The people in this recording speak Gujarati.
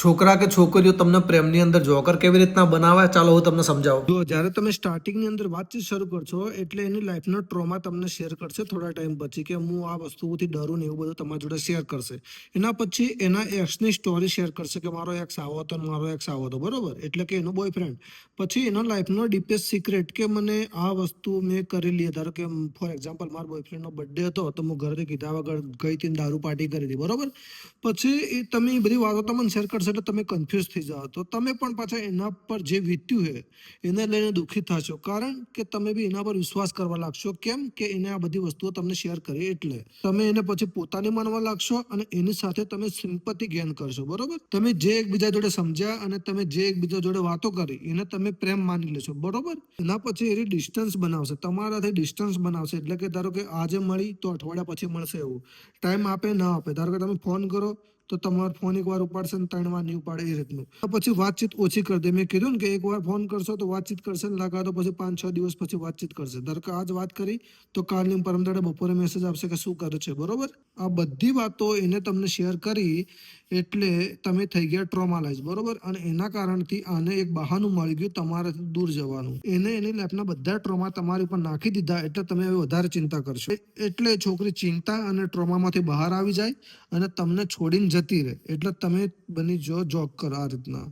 છોકરા કે છોકરીઓ તમને પ્રેમની અંદર જોકર કેવી રીતના બનાવે, ચાલો હું તમને સમજાવું. જો જ્યારે તમે સ્ટાર્ટિંગની અંદર વાતચીત શરૂ કરશો એટલે એની લાઈફનો ટ્રોમા તમને શેર કરશે થોડા ટાઈમ પછી, કે હું આ વસ્તુઓથી ડરું ને એવું બધું તમારી જોડે શેર કરશે. એના પછી એના એક્સની સ્ટોરી શેર કરશે કે મારો એક્સ આવો હતો ને મારો એક્સ આવો હતો, બરોબર, એટલે કે એનો બોયફ્રેન્ડ. પછી એનો લાઈફનો ડીપેસ્ટ સિક્રેટ કે મને આ વસ્તુ મેં કરેલી, ધારો કે ફોર એક્ઝામ્પલ મારા બોયફ્રેન્ડનો બર્થડે હતો તો હું ઘરેથી કીધા વગર ગઈ હતી ને દારૂ પાર્ટી કરી હતી, બરોબર. પછી એ તમે એ બધી વાતો તમને શેર કરશો એટલે તમે કન્ફ્યુઝ થઈ જાઓ, તો તમે પણ પાછા એના પર જે વીત્યું છે એને લઈને દુઃખી થશો, કારણ કે તમે બી એના પર વિશ્વાસ કરવા લાગશો. કેમ કે એને આ બધી વસ્તુઓ તમને શેર કરી એટલે તમે એને પછી પોતાની માનવા લાગશો અને એની સાથે તમે સિમ્પથી ગેઇન કરશો, બરોબર. તમે જે એકબીજા જોડે સમજ્યા અને તમે જે એકબીજા જોડે વાતો કરી એને તમે પ્રેમ માની લેશો, બરોબર. એના પછી એની ડિસ્ટન્સ બનાવશે, તમારાથી ડિસ્ટન્સ બનાવશે. એટલે કે ધારો કે આજે મળી તો અઠવાડિયા પછી મળશે, એવું ટાઈમ આપે ના આપે. ધારો કે તમે ફોન કરો તો તમારો ફોન એકવાર ઉપાડશે ને 3 વાર નહીં ઉપાડે, એ રીતનું. પછી વાતચીત ઓછી કરી દે. મેં કીધું ને કે એકવાર ફોન કરશો તો વાતચીત કરશે ને લગાડો પછી 5-6 દિવસ પછી વાતચીત કરશે. ધારો કે આજ વાત કરી તો કાલની પરમદાડે બપોરે મેસેજ આપશે કે શું કરે છે, બરોબર. આ બધી વાતો એને તમને શેર કરી એટલે તમે થઈ ગયા ટ્રોમાલાઇઝ, બરોબર. અને એના કારણથી આને એક બહાનું મળી ગયું તમારાથી દૂર જવાનું. એને એની લાઈફના બધા ટ્રોમા તમારી ઉપર નાખી દીધા એટલે તમે હવે વધારે ચિંતા કરશો. એટલે છોકરી ચિંતા અને ટ્રોમામાંથી બહાર આવી જાય અને તમને છોડીને જતી રહે. એટલે તમે બની જો જોક કરો આ રીતના.